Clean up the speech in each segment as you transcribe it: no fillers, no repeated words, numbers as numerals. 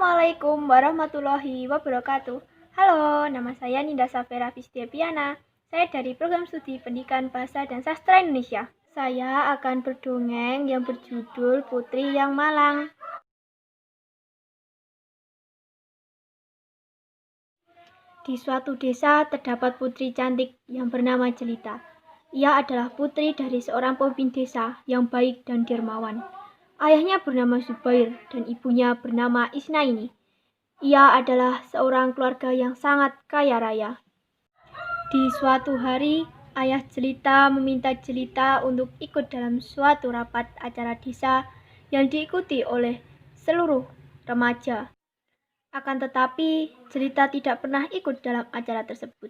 Assalamualaikum warahmatullahi wabarakatuh. Halo, nama saya Ninda Safera Fisdepiana. Saya dari Program Studi Pendidikan Bahasa dan Sastra Indonesia. Saya akan berdongeng yang berjudul Putri yang Malang. Di suatu desa terdapat putri cantik yang bernama Jelita. Ia adalah putri dari seorang pemimpin desa yang baik dan dermawan. Ayahnya bernama Zubair dan ibunya bernama Isnaini. Ia adalah seorang keluarga yang sangat kaya raya. Di suatu hari, ayah Jelita meminta Jelita untuk ikut dalam suatu rapat acara desa yang diikuti oleh seluruh remaja. Akan tetapi, Jelita tidak pernah ikut dalam acara tersebut.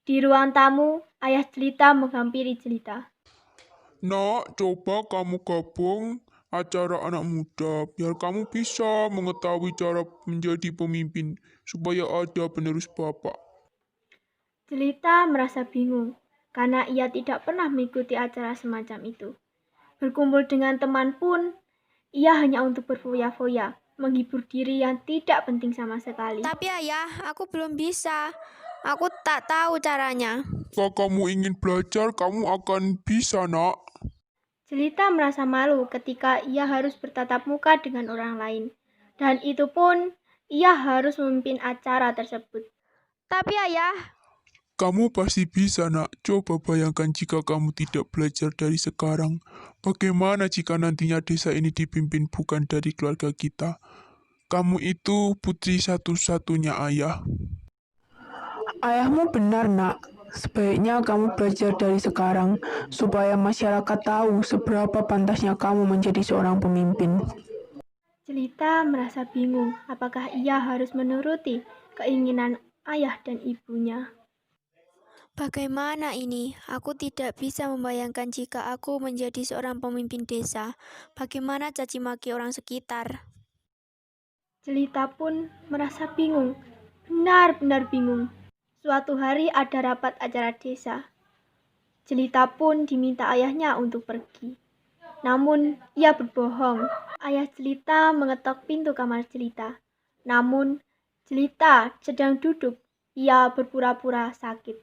Di ruang tamu, ayah Jelita menghampiri Jelita. Nak, coba kamu gabung acara anak muda, biar kamu bisa mengetahui cara menjadi pemimpin, supaya ada penerus bapak. Jelita merasa bingung, karena ia tidak pernah mengikuti acara semacam itu. Berkumpul dengan teman pun, ia hanya untuk berfoya-foya, menghibur diri yang tidak penting sama sekali. Tapi ayah, aku belum bisa. Aku tak tahu caranya. Jika kamu ingin belajar, kamu akan bisa, nak. Jelita merasa malu ketika ia harus bertatap muka dengan orang lain. Dan itu pun, ia harus memimpin acara tersebut. Tapi ayah, Kamu pasti bisa, nak. Coba bayangkan jika kamu tidak belajar dari sekarang. Bagaimana jika nantinya desa ini dipimpin bukan dari keluarga kita? Kamu itu putri satu-satunya ayah. Ayahmu benar, nak. Sebaiknya kamu belajar dari sekarang, supaya masyarakat tahu seberapa pantasnya kamu menjadi seorang pemimpin. Jelita merasa bingung apakah ia harus menuruti keinginan ayah dan ibunya. bagaimana ini? Aku tidak bisa membayangkan jika aku menjadi seorang pemimpin desa. Bagaimana caci maki orang sekitar? Jelita pun merasa bingung, benar-benar bingung. Suatu hari ada rapat acara desa. Jelita pun diminta ayahnya untuk pergi. Namun ia berbohong. Ayah Jelita mengetok pintu kamar Jelita. Namun Jelita sedang duduk. Ia berpura-pura sakit.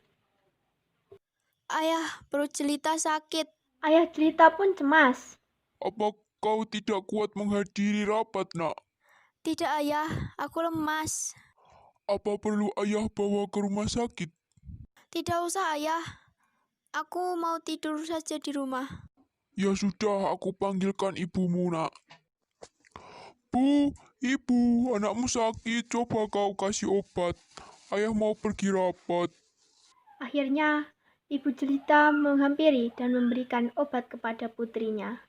Ayah, perut Jelita sakit. Ayah Jelita pun cemas. Apa kau tidak kuat menghadiri rapat, nak? Tidak ayah, aku lemas. Apa perlu ayah bawa ke rumah sakit? Tidak usah ayah, aku mau tidur saja di rumah. Ya sudah, aku panggilkan ibumu, nak. Bu, ibu, anakmu sakit, coba kau kasih obat. Ayah mau pergi rapat. Akhirnya ibu Jelita menghampiri dan memberikan obat kepada putrinya.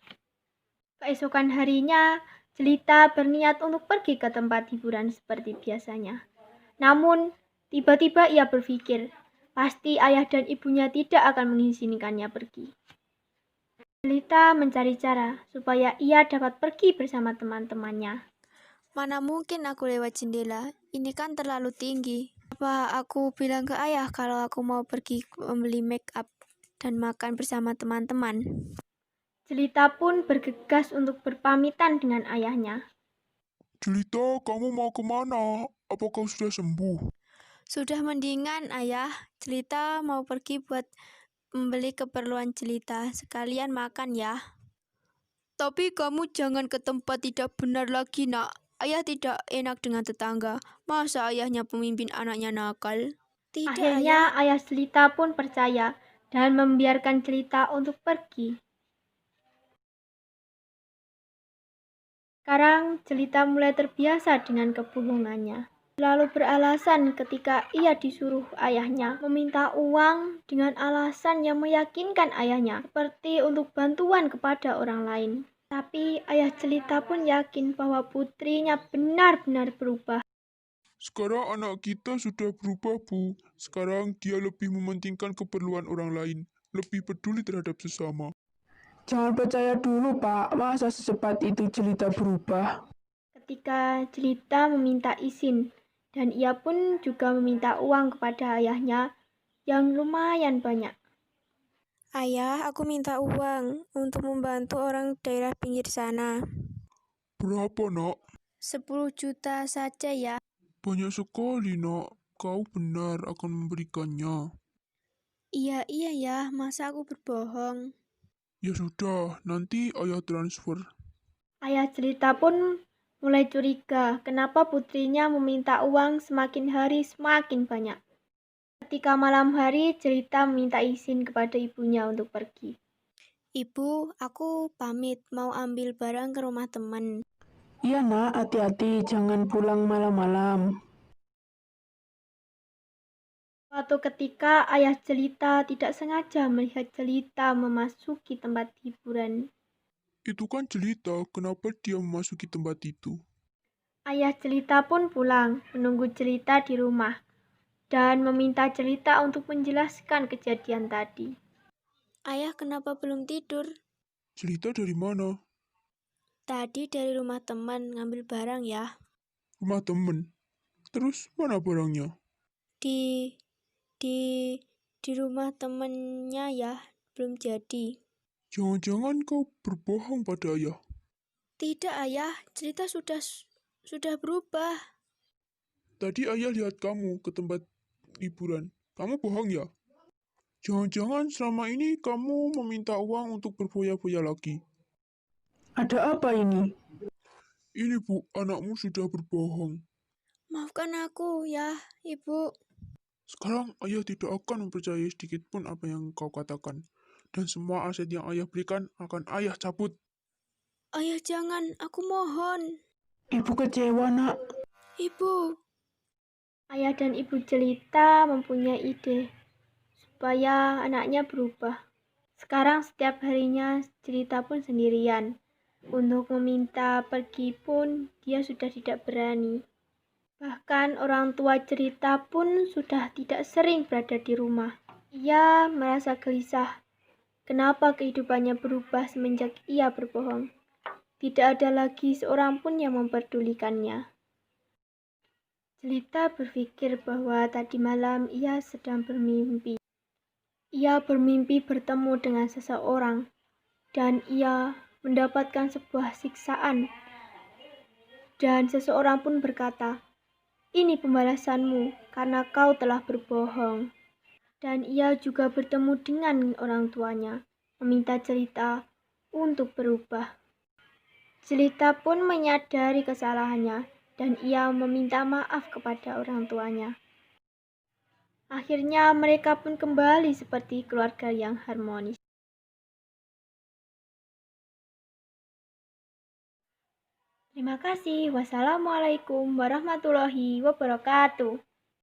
Keesokan harinya, Jelita berniat untuk pergi ke tempat hiburan seperti biasanya. Namun, tiba-tiba ia berpikir, pasti ayah dan ibunya tidak akan mengizinkannya pergi. Jelita mencari cara supaya ia dapat pergi bersama teman-temannya. Mana mungkin aku lewat jendela? Ini kan terlalu tinggi. Apa aku bilang ke ayah kalau aku mau pergi membeli make up dan makan bersama teman-teman? Jelita pun bergegas untuk berpamitan dengan ayahnya. Jelita, kamu mau kemana? Apa kau sudah sembuh? Sudah mendingan, ayah. Jelita mau pergi buat membeli keperluan Jelita. Sekalian makan ya. Tapi kamu jangan ke tempat tidak benar lagi, nak. Ayah tidak enak dengan tetangga. Masa ayahnya pemimpin anaknya nakal? Tidak, Akhirnya ayah Jelita pun percaya dan membiarkan Jelita untuk pergi. Sekarang Jelita mulai terbiasa dengan kebohongannya. Lalu beralasan ketika ia disuruh ayahnya meminta uang dengan alasan yang meyakinkan ayahnya, seperti untuk bantuan kepada orang lain. Tapi ayah Jelita pun yakin bahwa putrinya benar-benar berubah. Sekarang anak kita sudah berubah, Bu. Sekarang dia lebih mementingkan keperluan orang lain, lebih peduli terhadap sesama. Jangan percaya dulu, Pak. Masa secepat itu Jelita berubah? Ketika Jelita meminta izin, dan ia pun juga meminta uang kepada ayahnya yang lumayan banyak. Ayah, aku minta uang untuk membantu orang daerah pinggir sana. Berapa, nak? 10 juta saja ya. Banyak sekali, Nak. Kau benar akan memberikannya. Iya ya, masa aku berbohong? Ya sudah, nanti ayah transfer. Ayah Jelita pun mulai curiga kenapa putrinya meminta uang semakin hari semakin banyak. Ketika malam hari, Jelita meminta izin kepada ibunya untuk pergi. Ibu, aku pamit mau ambil barang ke rumah teman. Iya nak, hati-hati, jangan pulang malam-malam. Suatu ketika, ayah Jelita tidak sengaja melihat Jelita memasuki tempat hiburan. Itu kan Jelita, kenapa dia memasuki tempat itu? Ayah Jelita pun pulang, menunggu Jelita di rumah, dan meminta Jelita untuk menjelaskan kejadian tadi. Ayah kenapa belum tidur? Jelita dari mana? Tadi dari rumah teman ngambil barang ya. Rumah temen. Terus mana barangnya? Di di rumah temennya ya, belum jadi. Jangan-jangan kau berbohong pada ayah. Tidak ayah, cerita sudah berubah. Tadi ayah lihat kamu ke tempat hiburan. Kamu bohong ya? Jangan-jangan selama ini kamu meminta uang untuk berfoya-foya lagi. Ada apa ini? Ini Bu, anakmu sudah berbohong. Maafkan aku ya, Ibu. Sekarang ayah tidak akan mempercayai sedikit pun apa yang kau katakan. Dan semua aset yang ayah berikan akan ayah cabut. Ayah jangan, aku mohon. Ibu kecewa nak. Ibu, Ayah dan ibu Jelita mempunyai ide supaya anaknya berubah. Sekarang setiap harinya Jelita pun sendirian. Untuk meminta pergi pun dia sudah tidak berani. Bahkan orang tua Jelita pun sudah tidak sering berada di rumah. Ia merasa gelisah. Kenapa kehidupannya berubah semenjak ia berbohong? Tidak ada lagi seorang pun yang memperdulikannya. Jelita berpikir bahwa tadi malam ia sedang bermimpi. Ia bermimpi bertemu dengan seseorang, dan ia mendapatkan sebuah siksaan. Dan seseorang pun berkata, "Ini pembalasanmu karena kau telah berbohong." Dan ia juga bertemu dengan orang tuanya, meminta Jelita untuk berubah. Jelita pun menyadari kesalahannya dan ia meminta maaf kepada orang tuanya. Akhirnya mereka pun kembali seperti keluarga yang harmonis. Terima kasih. Wassalamualaikum warahmatullahi wabarakatuh.